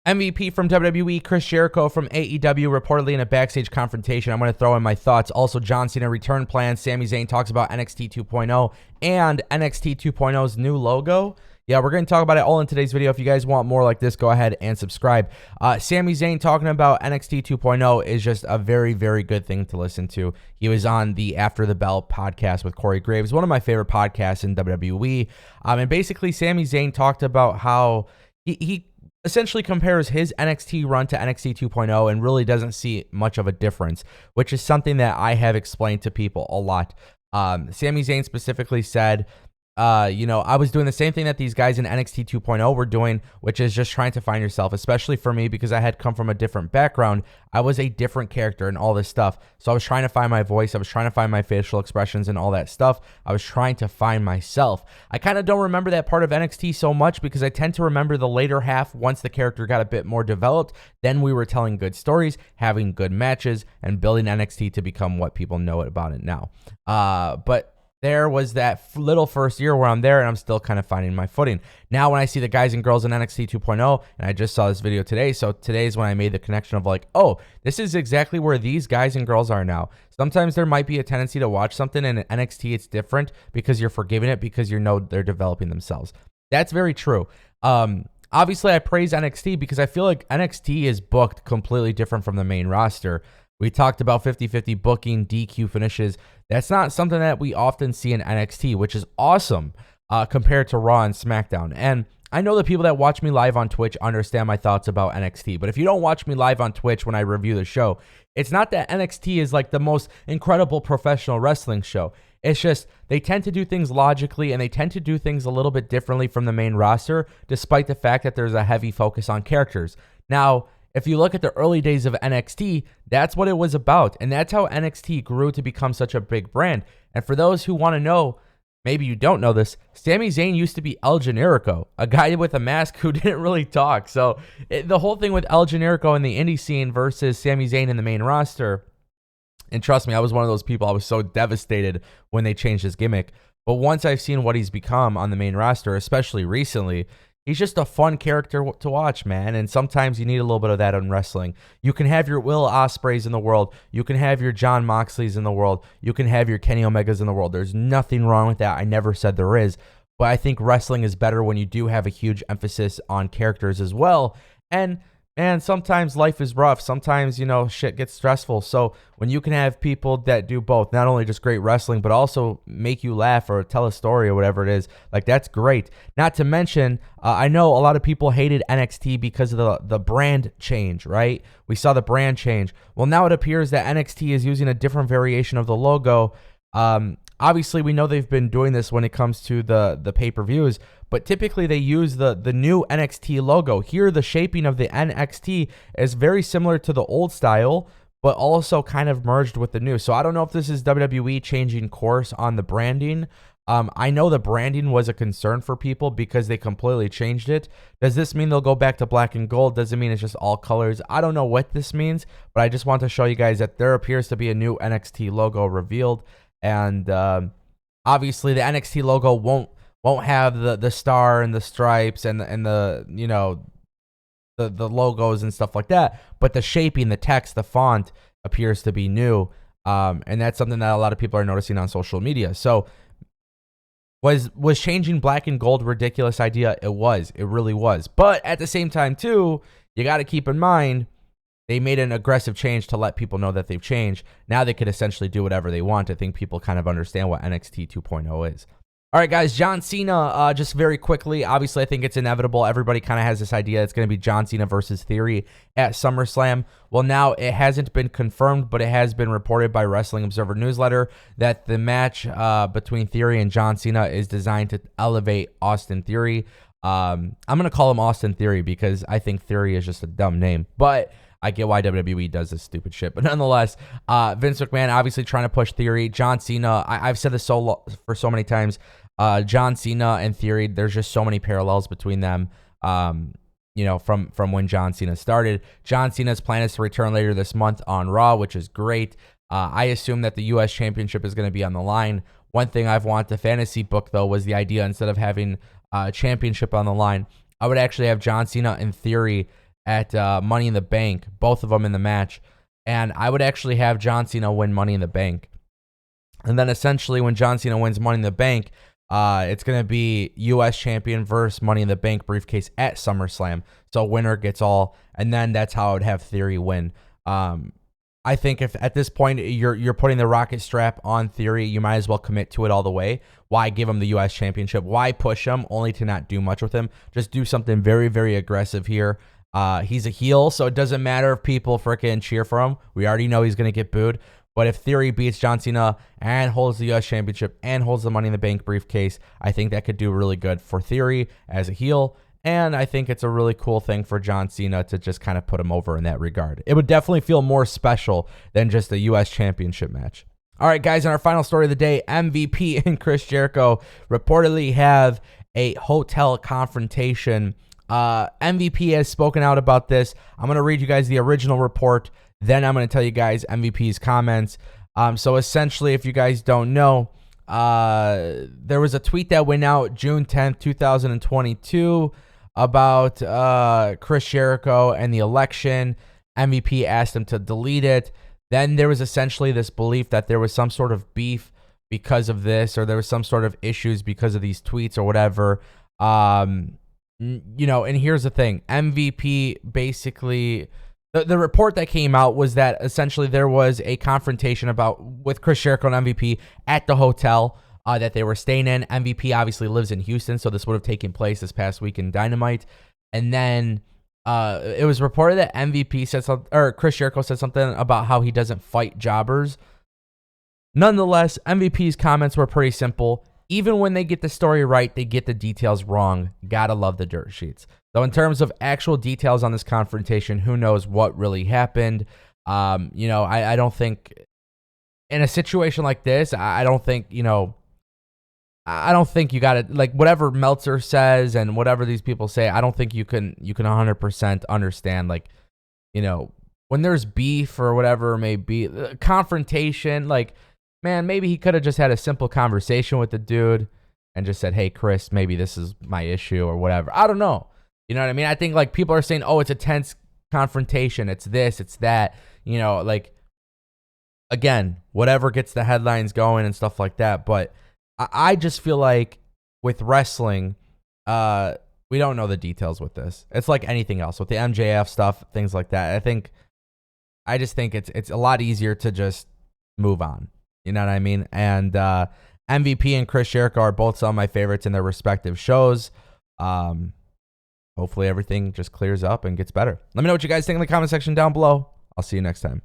MVP from WWE, Chris Jericho from AEW, reportedly in a backstage confrontation. I'm going to throw in my thoughts. Also, John Cena return plans. Sami Zayn talks about NXT 2.0 and NXT 2.0's new logo. Yeah, we're going to talk about it all in today's video. If you guys want more like this, go ahead and subscribe. Sami Zayn talking about NXT 2.0 is just a very, very good thing to listen to. He was on the After the Bell podcast with Corey Graves, one of my favorite podcasts in WWE. And basically, Sami Zayn talked about how he essentially compares his NXT run to NXT 2.0 and really doesn't see much of a difference, which is something that I have explained to people a lot. Sami Zayn specifically said, I was doing the same thing that these guys in NXT 2.0 were doing, which is just trying to find yourself, especially for me because I had come from a different background. I was a different character and all this stuff. So I was trying to find my voice. I was trying to find my facial expressions and all that stuff. I was trying to find myself. I kind of don't remember that part of NXT so much because I tend to remember the later half once the character got a bit more developed. Then we were telling good stories, having good matches, and building NXT to become what people know about it now. But there was that little first year where I'm there and I'm still kind of finding my footing. Now when I see the guys and girls in NXT 2.0, and I just saw this video today, so today is when I made the connection of like, oh, this is exactly where these guys and girls are now. Sometimes there might be a tendency to watch something and in NXT it's different because you're forgiving it because you know they're developing themselves. That's very true. Obviously I praise NXT because I feel like NXT is booked completely different from the main roster. We talked about 50-50 booking, DQ finishes. That's not something that we often see in NXT, which is awesome compared to Raw and SmackDown. And I know the people that watch me live on Twitch understand my thoughts about NXT. But if you don't watch me live on Twitch when I review the show, it's not that NXT is like the most incredible professional wrestling show. It's just they tend to do things logically and they tend to do things a little bit differently from the main roster, despite the fact that there's a heavy focus on characters. Now, if you look at the early days of NXT, that's what it was about. And that's how NXT grew to become such a big brand. And for those who want to know, maybe you don't know this, Sami Zayn used to be El Generico, a guy with a mask who didn't really talk. So the whole thing with El Generico in the indie scene versus Sami Zayn in the main roster, and trust me, I was one of those people. I was so devastated when they changed his gimmick. But once I've seen what he's become on the main roster, especially recently, he's just a fun character to watch, man. And sometimes you need a little bit of that in wrestling. You can have your Will Ospreays in the world. You can have your Jon Moxleys in the world. You can have your Kenny Omegas in the world. There's nothing wrong with that. I never said there is. But I think wrestling is better when you do have a huge emphasis on characters as well. And man, sometimes life is rough. Sometimes, shit gets stressful. So when you can have people that do both, not only just great wrestling, but also make you laugh or tell a story or whatever it is, like that's great. Not to mention, I know a lot of people hated NXT because of the brand change, right? We saw the brand change. Well, now it appears that NXT is using a different variation of the logo. Obviously, we know they've been doing this when it comes to the pay-per-views, but typically they use the new NXT logo. Here, the shaping of the NXT is very similar to the old style, but also kind of merged with the new. So I don't know if this is WWE changing course on the branding. I know the branding was a concern for people because they completely changed it. Does this mean they'll go back to black and gold? Does it mean it's just all colors? I don't know what this means, but I just want to show you guys that there appears to be a new NXT logo revealed. And obviously the NXT logo won't have the star and the stripes and the the logos and stuff like that, but the shaping, the text, the font appears to be new, and that's something that a lot of people are noticing on social media. So was changing black and gold a ridiculous idea? It really was. But at the same time too, you got to keep in mind they made an aggressive change to let people know that they've changed. Now they could essentially do whatever they want. I think people kind of understand what NXT 2.0 is. All right, guys, John Cena, just very quickly, obviously I think it's inevitable. Everybody kind of has this idea it's going to be John Cena versus Theory at SummerSlam. Well, now it hasn't been confirmed, but it has been reported by Wrestling Observer Newsletter that the match between Theory and John Cena is designed to elevate Austin Theory. I'm going to call him Austin Theory because I think Theory is just a dumb name, but I get why WWE does this stupid shit. But nonetheless, Vince McMahon obviously trying to push Theory. John Cena, I've said this for so many times. John Cena and Theory, there's just so many parallels between them. From when John Cena started. John Cena's plan is to return later this month on Raw, which is great. I assume that the U.S. Championship is going to be on the line. One thing I've wanted to fantasy book, though, was the idea instead of having a championship on the line, I would actually have John Cena and Theory at Money in the Bank, both of them in the match. And I would actually have John Cena win Money in the Bank. And then essentially when John Cena wins Money in the Bank, it's going to be U.S. champion versus Money in the Bank briefcase at SummerSlam. So winner gets all. And then that's how I would have Theory win. I think if at this point you're putting the rocket strap on Theory, you might as well commit to it all the way. Why give him the U.S. championship? Why push him only to not do much with him? Just do something very, very aggressive here. He's a heel, so it doesn't matter if people freaking cheer for him. We already know he's going to get booed. But if Theory beats John Cena and holds the U.S. championship and holds the Money in the Bank briefcase, I think that could do really good for Theory as a heel. And I think it's a really cool thing for John Cena to just kind of put him over in that regard. It would definitely feel more special than just a U.S. championship match. All right, guys, in our final story of the day, MVP and Chris Jericho reportedly have a hotel confrontation. MVP has spoken out about this. I'm going to read you guys the original report. Then I'm going to tell you guys MVP's comments. So essentially, if you guys don't know, there was a tweet that went out June 10th, 2022 about Chris Jericho and the election. MVP asked him to delete it. Then there was essentially this belief that there was some sort of beef because of this, or there was some sort of issues because of these tweets or whatever. You know, and here's the thing. MVP basically... The report that came out was that essentially there was a confrontation with Chris Jericho and MVP at the hotel that they were staying in. MVP obviously lives in Houston, so this would have taken place this past week in Dynamite. And then it was reported that MVP said something, or Chris Jericho said something about how he doesn't fight jobbers. Nonetheless, MVP's comments were pretty simple. Even when they get the story right, they get the details wrong. Gotta love the dirt sheets. So in terms of actual details on this confrontation, who knows what really happened? You know, I don't think in a situation like this, I don't think, you know, I don't think you got to, like, whatever Meltzer says and whatever these people say, I don't think you can 100% understand, like, you know, when there's beef or whatever it may be, confrontation, like, man, maybe he could have just had a simple conversation with the dude and just said, hey, Chris, maybe this is my issue or whatever. I don't know. You know what I mean? I think, like, people are saying, oh, it's a tense confrontation. It's this, it's that. You know, like, again, whatever gets the headlines going and stuff like that. But I just feel like with wrestling, we don't know the details with this. It's like anything else. With the MJF stuff, things like that. I just think it's a lot easier to just move on. You know what I mean? And MVP and Chris Jericho are both some of my favorites in their respective shows. Hopefully everything just clears up and gets better. Let me know what you guys think in the comment section down below. I'll see you next time.